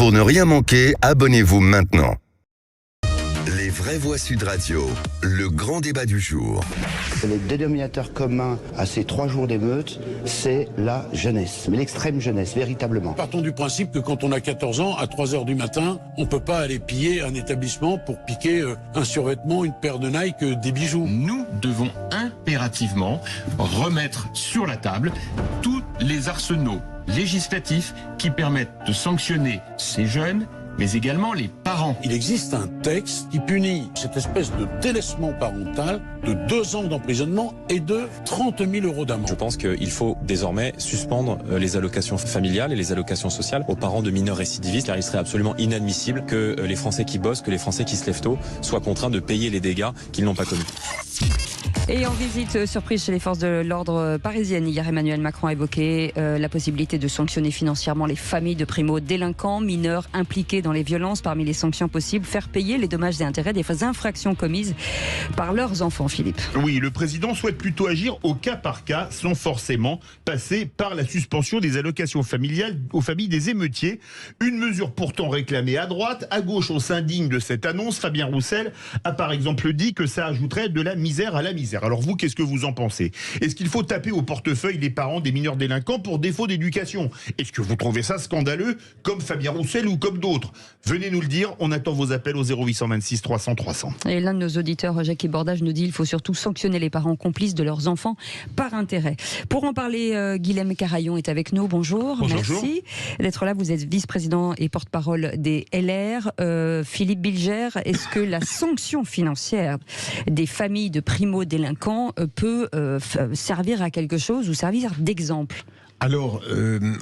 Pour ne rien manquer, abonnez-vous maintenant. Les vraies voix Sud Radio, le grand débat du jour. Le dénominateur commun à ces 3 jours d'émeute, c'est la jeunesse, mais l'extrême jeunesse, véritablement. Partons du principe que quand on a 14 ans, à 3 heures du matin, on ne peut pas aller piller un établissement pour piquer un survêtement, une paire de Nike, des bijoux. Nous devons impérativement remettre sur la table tous les arsenaux législatifs qui permettent de sanctionner ces jeunes, mais également les parents. Il existe un texte qui punit cette espèce de délaissement parental de 2 ans d'emprisonnement et de 30 000 euros d'amende. Je pense qu'il faut désormais suspendre les allocations familiales et les allocations sociales aux parents de mineurs récidivistes, car il serait absolument inadmissible que les Français qui bossent, que les Français qui se lèvent tôt soient contraints de payer les dégâts qu'ils n'ont pas commis. Et en visite surprise chez les forces de l'ordre parisiennes, hier Emmanuel Macron a évoqué la possibilité de sanctionner financièrement les familles de primo-délinquants, mineurs impliqués dans les violences. Parmi les sanctions possibles, faire payer les dommages et intérêts des infractions commises par leurs enfants, Philippe. Oui, le président souhaite plutôt agir au cas par cas, sans forcément passer par la suspension des allocations familiales aux familles des émeutiers. Une mesure pourtant réclamée à droite. À gauche, on s'indigne de cette annonce. Fabien Roussel a par exemple dit que ça ajouterait de la misère à la misère. Alors vous, qu'est-ce que vous en pensez? Est-ce qu'il faut taper au portefeuille les parents des mineurs délinquants pour défaut d'éducation? Est-ce que vous trouvez ça scandaleux, comme Fabien Roussel ou comme d'autres? Venez nous le dire, on attend vos appels au 0826 300 300. Et l'un de nos auditeurs, Jackie Bordage, nous dit qu'il faut surtout sanctionner les parents complices de leurs enfants par intérêt. Pour en parler, Guilhem Carayon est avec nous. Bonjour, merci d'être là. Vous êtes vice-président et porte-parole des LR. Philippe Bilger, est-ce que la sanction financière des familles de primo-délinquants peut servir à quelque chose ou servir d'exemple? Alors,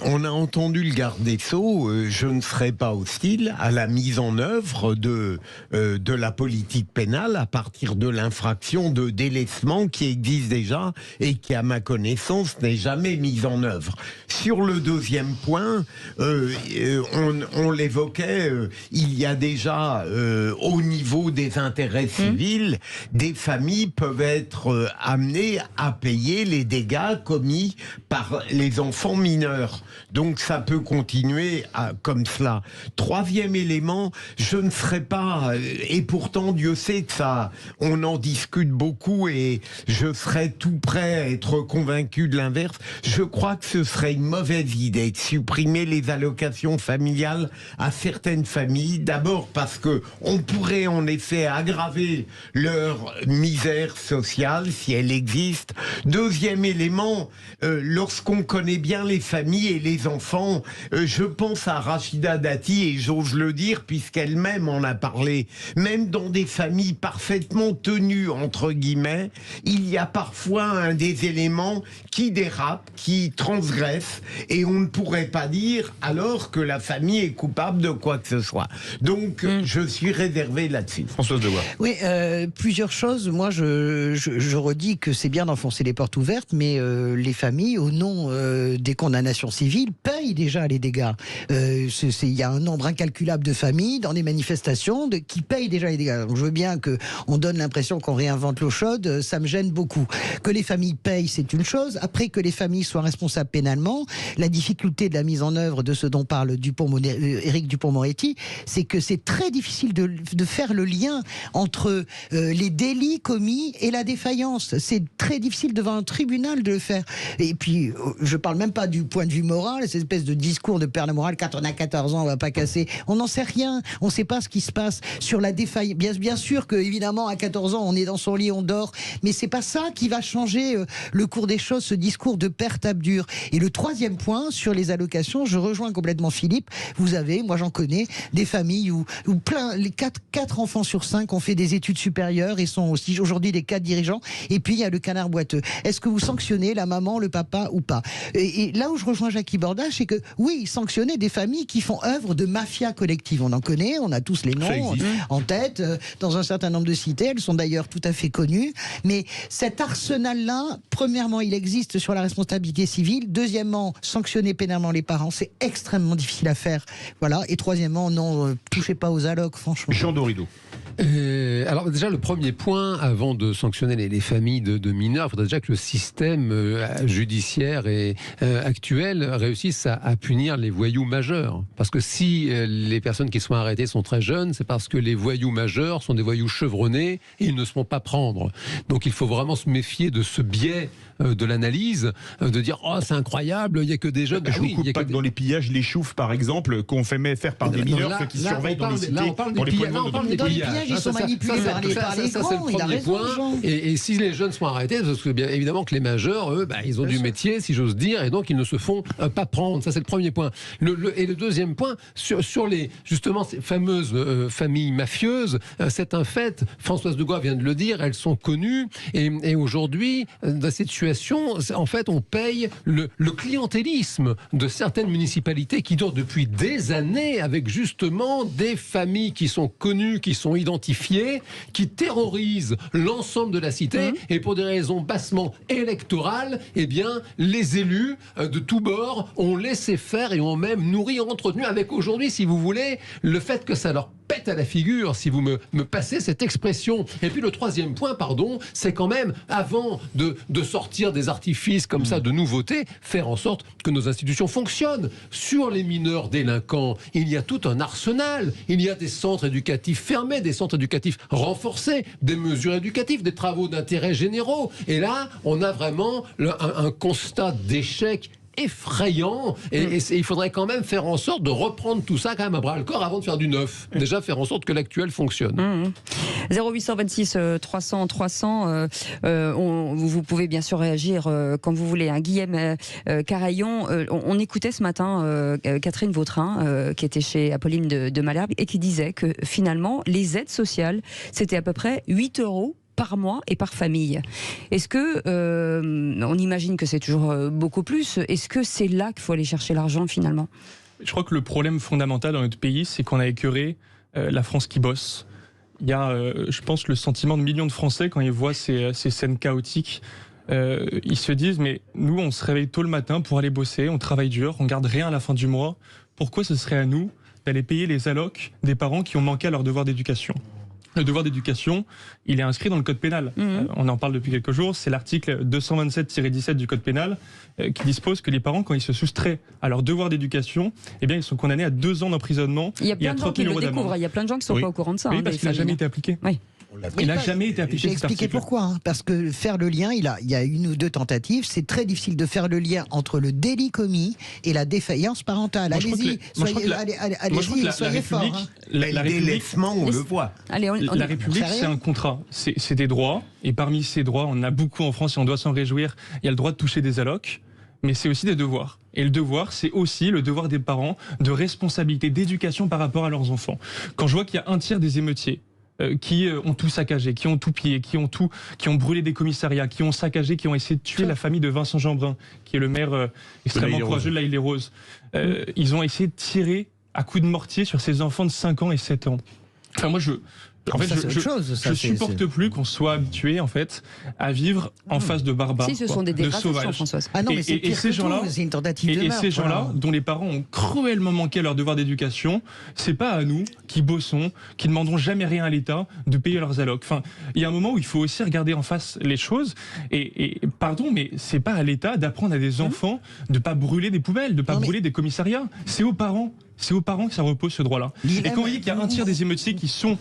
on a entendu le garde des Sceaux, je ne serai pas hostile à la mise en œuvre de la politique pénale à partir de l'infraction de délaissement qui existe déjà et qui, à ma connaissance, n'est jamais mise en œuvre. Sur le deuxième point, on l'évoquait, il y a déjà, au niveau des intérêts civils, des familles peuvent être amenées à payer les dégâts commis par les enfants mineurs. Donc ça peut continuer comme cela. Troisième élément, je ne serais pas, et pourtant Dieu sait que ça, on en discute beaucoup et je serais tout prêt à être convaincu de l'inverse. Je crois que ce serait une mauvaise idée de supprimer les allocations familiales à certaines familles. D'abord parce que on pourrait en effet aggraver leur misère sociale si elle existe. Deuxième élément, lorsqu'on connaît bien les familles et les enfants, je pense à Rachida Dati et j'ose le dire puisqu'elle-même en a parlé. Même dans des familles parfaitement tenues entre guillemets, il y a parfois un des éléments qui dérape, qui transgresse et on ne pourrait pas dire alors que la famille est coupable de quoi que ce soit. Donc je suis réservé là-dessus. Françoise Devoix. Oui, plusieurs choses. Moi, je redis que c'est bien d'enfoncer les portes ouvertes, mais les familles, au nom des condamnations civiles, payent déjà les dégâts. Il y a un nombre incalculable de familles dans des manifestations qui payent déjà les dégâts. Donc, je veux bien qu'on donne l'impression qu'on réinvente l'eau chaude, ça me gêne beaucoup. Que les familles payent, c'est une chose. Après, que les familles soient responsables pénalement, la difficulté de la mise en œuvre de ce dont parle Éric Dupond-Moretti, c'est que c'est très difficile de faire le lien entre les délits commis et la défaillance. C'est très difficile devant un tribunal de le faire. Et puis, je parle même pas du point de vue moral, cette espèce de discours de père de morale, quand on a 14 ans, on va pas casser. On n'en sait rien. On ne sait pas ce qui se passe sur la défaillance. Bien sûr que, évidemment, à 14 ans, on est dans son lit, on dort. Mais c'est pas ça qui va changer le cours des choses, ce discours de père tape dur. Et le troisième point, sur les allocations, je rejoins complètement Philippe. Vous avez, moi j'en connais, des familles où les 4 enfants sur 5 ont fait des études supérieures et sont aussi aujourd'hui des cadres dirigeants. Et puis il y a le canard boiteux. Est-ce que vous sanctionnez la maman, le papa ou pas? Et là où je rejoins Jackie Bordage, c'est que oui, sanctionner des familles qui font œuvre de mafia collective. On en connaît, on a tous les noms en tête, dans un certain nombre de cités. Elles sont d'ailleurs tout à fait connues. Mais cet arsenal-là, premièrement, il existe sur la responsabilité civile. Deuxièmement, sanctionner pénalement les parents, c'est extrêmement difficile à faire. Voilà. Et troisièmement, non, touchez pas aux allocs, franchement. Jean Dorido. Alors déjà, le premier point, avant de sanctionner les familles de mineurs, il faudrait déjà que le système judiciaire et actuel réussisse à punir les voyous majeurs. Parce que si les personnes qui sont arrêtées sont très jeunes, c'est parce que les voyous majeurs sont des voyous chevronnés et ils ne se font pas prendre. Donc il faut vraiment se méfier de ce biais de l'analyse, de dire « Oh, c'est incroyable, il n'y a que des jeunes. » Je vous coupe pas que dans les pillages, les choufs, par exemple, qu'on fait faire par des mineurs, ceux qui surveillent dans les cités. Là, on parle des pillages. Dans les pillages, ils sont manipulés par les grands. C'est le premier point. Et si les jeunes sont arrêtés, parce que bien évidemment que les majeurs, eux, ils ont du métier, si j'ose dire, et donc ils ne se font pas prendre. Ça, c'est le premier point. Et le deuxième point, sur les, justement, ces fameuses familles mafieuses, c'est un fait, Françoise de Gois vient de le dire, elles sont connues, et aujourd'hui, dans cette situation, en fait, on paye le clientélisme de certaines municipalités qui durent depuis des années, avec justement des familles qui sont connues, qui sont identifiées, qui terrorisent l'ensemble de la cité, et pour des raisons bassement électorales, eh bien, les élus de tous bords ont laissé faire et ont même nourri, entretenu, avec aujourd'hui, si vous voulez, le fait que ça leur pète à la figure, si vous me passez cette expression. Et puis le troisième point, c'est quand même, avant de sortir des artifices comme ça de nouveautés, faire en sorte que nos institutions fonctionnent. Sur les mineurs délinquants, il y a tout un arsenal. Il y a des centres éducatifs fermés, des centres éducatifs renforcés, des mesures éducatives, des travaux d'intérêt généraux. Et là, on a vraiment un constat d'échec effrayant, et il faudrait quand même faire en sorte de reprendre tout ça quand même à bras le corps avant de faire du neuf. Déjà faire en sorte que l'actuel fonctionne. 0826 300 300, vous pouvez bien sûr réagir quand vous voulez. Guillaume Carayon, on écoutait ce matin Catherine Vautrin qui était chez Apolline de Malherbe et qui disait que finalement les aides sociales c'était à peu près 8 € par mois et par famille. Est-ce que, on imagine que c'est toujours beaucoup plus, est-ce que c'est là qu'il faut aller chercher l'argent finalement ? Je crois que le problème fondamental dans notre pays, c'est qu'on a écœuré la France qui bosse. Il y a, je pense, le sentiment de millions de Français quand ils voient ces scènes chaotiques. Ils se disent, mais nous, on se réveille tôt le matin pour aller bosser, on travaille dur, on garde rien à la fin du mois. Pourquoi ce serait à nous d'aller payer les allocs des parents qui ont manqué à leur devoir d'éducation ? Le devoir d'éducation, il est inscrit dans le code pénal. On en parle depuis quelques jours. C'est l'article 227-17 du code pénal qui dispose que les parents, quand ils se soustraient à leur devoir d'éducation, eh bien, ils sont condamnés à 2 ans d'emprisonnement. Il y a plein de gens qui le découvrent. Il y a plein de gens qui ne sont pas au courant de ça. Oui, parce qu'il n'a jamais été appliqué. Oui. Il n'a jamais été appliqué. J'ai expliqué pourquoi. Parce que faire le lien, il y a 1 ou 2 tentatives. C'est très difficile de faire le lien entre le délit commis et la défaillance parentale. Allez-y, soyez forts. La République, on le voit. La République, c'est un contrat. C'est des droits. Et parmi ces droits, on en a beaucoup en France et on doit s'en réjouir. Il y a le droit de toucher des allocs. Mais c'est aussi des devoirs. Et le devoir, c'est aussi le devoir des parents de responsabilité, d'éducation par rapport à leurs enfants. Quand je vois qu'il y a 1/3 des émeutiers qui ont tout saccagé, qui ont tout pillé, qui ont brûlé des commissariats, qui ont saccagé, qui ont essayé de tuer la famille de Vincent Jeanbrun, qui est le maire extrêmement courageux de La Île-et-Roses. Ils ont essayé de tirer à coups de mortier sur ces enfants de 5 ans et 7 ans. Enfin, moi, je supporte plus qu'on soit habitué en fait à vivre en face de barbares, si ce sont des de sauvages. Françoise. Ah non, mais c'est ces gens-là, c'est une tentative de meurtre. Ces gens-là, dont les parents ont cruellement manqué à leur devoir d'éducation, c'est pas à nous qui bossons, qui ne demanderons jamais rien à l'État, de payer leurs allocs. Enfin, il y a un moment où il faut aussi regarder en face les choses. Et pardon, mais c'est pas à l'État d'apprendre à des enfants de pas brûler des poubelles, de pas brûler des commissariats. C'est aux parents. C'est aux parents que ça repose ce droit-là. Et quand vous voyez qu'il y a 1/3 des émeutiers qui sont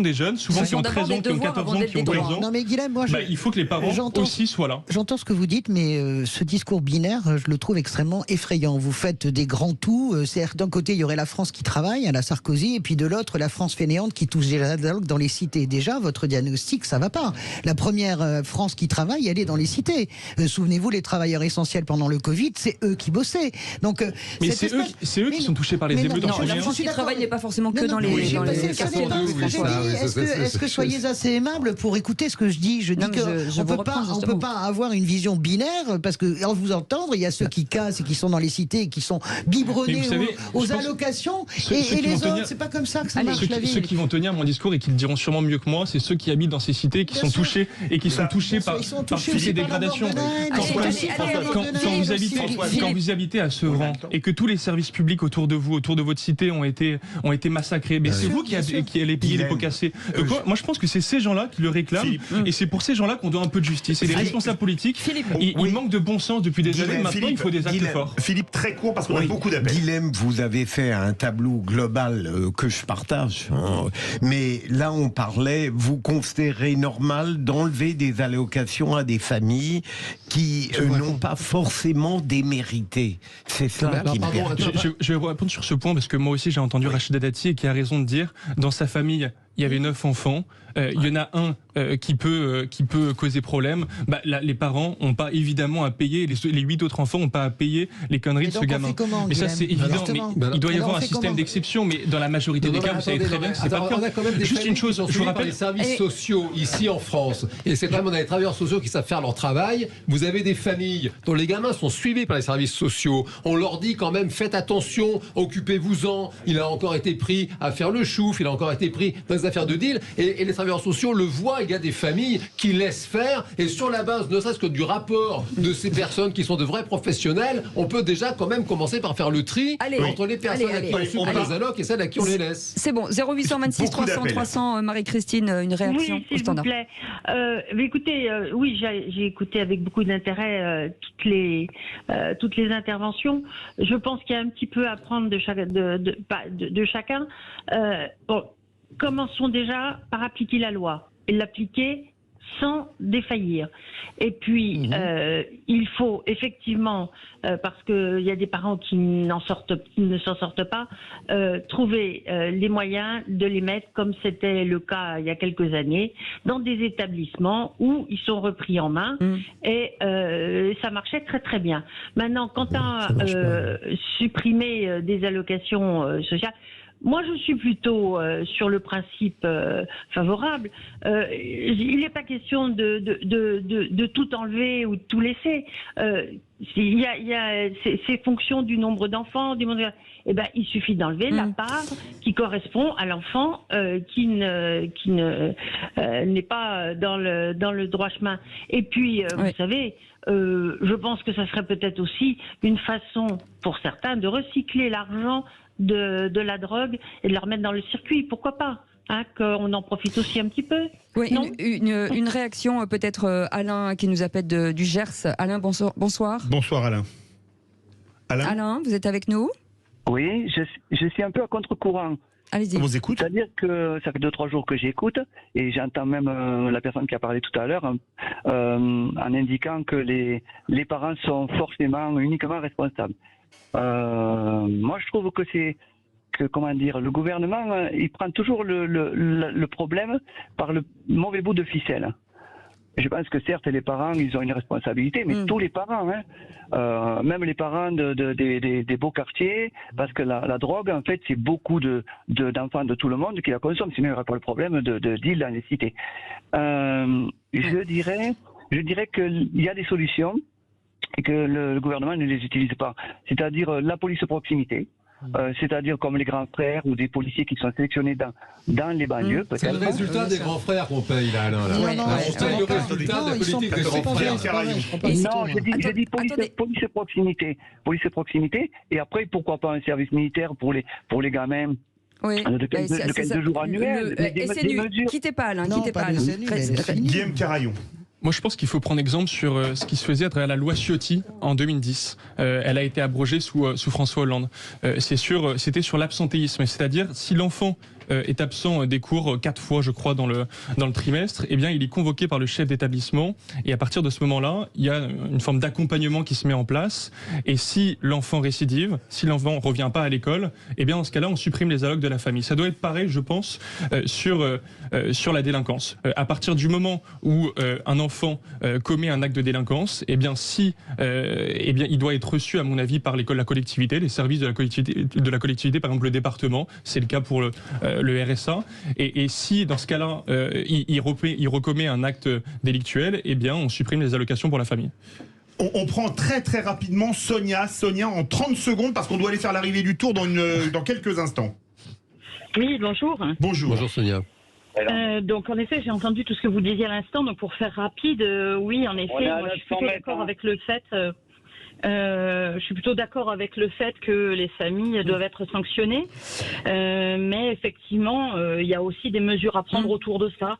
des jeunes, souvent qui ont 13 ans, qui ont 14 ans, qui ont 12 ans, non mais Guilhem, moi, il faut que les parents aussi soient là. J'entends ce que vous dites, mais ce discours binaire, je le trouve extrêmement effrayant. Vous faites des grands tout. C'est-à-dire d'un côté, il y aurait la France qui travaille, à la Sarkozy, et puis de l'autre, la France fainéante qui touche les dialogues dans les cités. Déjà, votre diagnostic, ça va pas. La première France qui travaille, elle est dans les cités. Souvenez-vous, les travailleurs essentiels pendant le Covid, c'est eux qui bossaient. Donc, mais c'est eux qui sont touchés par les émeutes. La France qui travaille n'est pas forcément que dans les quartiers. Est-ce que soyez assez aimable pour écouter ce que je dis ? Je dis qu'on ne peut pas avoir une vision binaire, parce que en vous entendre, il y a ceux qui cassent et qui sont dans les cités et qui sont biberonnés aux allocations, et les autres, c'est pas comme ça que ça marche la vie. Ceux qui vont tenir mon discours et qui le diront sûrement mieux que moi, c'est ceux qui habitent dans ces cités, qui sont touchés et qui sont touchés par toutes ces dégradations. Quand vous habitez à Sevran et que tous les services publics autour de vous, autour de votre cité ont été massacrés. Mais c'est vous qui allez payer les pots cassés. Donc, moi, je pense que c'est ces gens-là qui le réclament. Et c'est pour ces gens-là qu'on doit un peu de justice. Et les responsables politiques, ils manquent de bon sens depuis des années. Maintenant, il faut des actes forts. Philippe, très court, parce qu'on a beaucoup d'appels. Guilhem, vous avez fait un tableau global que je partage. Mais là, on parlait, vous considérez normal d'enlever des allocations à des familles qui n'ont pas forcément démérité. C'est ça qui me vient. Je vais répondre sur ce point parce que moi aussi j'ai entendu Rachida Dati qui a raison de dire dans sa famille il y avait 9 enfants, il y en a un qui peut causer problème. Les parents n'ont pas évidemment à payer, les 8 autres enfants n'ont pas à payer les conneries de ce gamin. Mais ça c'est évident, il doit y avoir un système d'exception, mais dans la majorité des cas, vous savez très bien que c'est pas le cas. On a quand même des Juste une chose, je vous rappelle les services sociaux ici en France, et c'est quand même on a des travailleurs sociaux qui savent faire leur travail. Vous avez des familles dont les gamins sont suivis par les services sociaux. On leur dit quand même faites attention, occupez-vous-en. Il a encore été pris à faire le chouf, il a encore été pris dans des affaires de deal, et les travailleurs sociaux le voient. Il y a des familles qui laissent faire, et sur la base ne serait-ce que du rapport de ces personnes qui sont de vrais professionnels, on peut déjà quand même commencer par faire le tri entre les personnes à qui on supprime les allocs et celles à qui on les laisse. C'est bon, 0826 300 300, Marie-Christine, une réaction au standard. S'il vous plaît. Écoutez, oui, j'ai écouté avec beaucoup d'intérêt toutes les interventions. Je pense qu'il y a un petit peu à prendre de chacun. Bon, commençons déjà par appliquer la loi et l'appliquer sans défaillir. Et puis, il faut effectivement, parce qu'il y a des parents qui ne s'en sortent pas, trouver les moyens de les mettre, comme c'était le cas il y a quelques années, dans des établissements où ils sont repris en main, et ça marchait très très bien. Maintenant, quant à supprimer des allocations sociales, moi, je suis plutôt sur le principe favorable. Il n'est pas question de tout enlever ou de tout laisser. Il y a ces fonctions du nombre d'enfants, il suffit d'enlever la part qui correspond à l'enfant qui n'est pas dans le droit chemin. Et puis, vous savez, je pense que ça serait peut-être aussi une façon, pour certains, de recycler l'argent de la drogue et de la remettre dans le circuit. Pourquoi pas, qu'on en profite aussi un petit peu. Oui, une réaction peut-être, Alain qui nous appelle du Gers. Alain, bonsoir. Bonsoir Alain. Alain, vous êtes avec nous? Oui, je suis un peu à contre-courant. Allez-y. On vous écoute. C'est-à-dire que ça fait 2-3 jours que j'écoute et j'entends même la personne qui a parlé tout à l'heure en indiquant que les parents sont forcément uniquement responsables. Moi, je trouve que le gouvernement, il prend toujours le problème par le mauvais bout de ficelle. Je pense que certes, les parents, ils ont une responsabilité, mais tous les parents, même les parents des beaux quartiers, parce que la drogue, en fait, c'est beaucoup d'enfants de tout le monde qui la consomment, sinon il n'y aurait pas le problème de deal dans les cités. Je dirais qu'il y a des solutions et que le gouvernement ne les utilise pas. C'est-à-dire la police de proximité, c'est-à-dire comme les grands frères ou des policiers qui sont sélectionnés dans les banlieues. C'est le résultat des grands frères qu'on paye là, Alain. On paye le résultat de la politique des grands frères. Non, je dis police de proximité. Police de proximité, et après, pourquoi pas un service militaire pour les gamins. Oui. De 15 jours annuels. Quittez pas, Alain. Guilhem Carayon. Moi, je pense qu'il faut prendre exemple sur ce qui se faisait à travers la loi Ciotti en 2010. Elle a été abrogée sous François Hollande. C'était sur l'absentéisme, c'est-à-dire si l'enfant est absent des cours 4 fois, je crois, dans le trimestre, eh bien, il est convoqué par le chef d'établissement. Et à partir de ce moment-là, il y a une forme d'accompagnement qui se met en place. Et si l'enfant récidive, si l'enfant ne revient pas à l'école, eh bien, dans ce cas-là, on supprime les allocs de la famille. Ça doit être pareil, je pense, sur la délinquance. À partir du moment où un enfant commet un acte de délinquance, eh bien, il doit être reçu, à mon avis, par l'école, la collectivité, les services de la collectivité, par exemple le département. C'est le cas pour le RSA, et si dans ce cas-là il recommet un acte délictuel, eh bien on supprime les allocations pour la famille. On prend très très rapidement Sonia en 30 secondes parce qu'on doit aller faire l'arrivée du tour dans quelques instants. Oui, bonjour. Bonjour Sonia. Donc en effet, j'ai entendu tout ce que vous disiez à l'instant, donc pour faire rapide, oui, en effet, moi je suis tout d'accord avec le fait Je suis plutôt d'accord avec le fait que les familles doivent être sanctionnées, mais effectivement, il y a aussi des mesures à prendre autour de ça.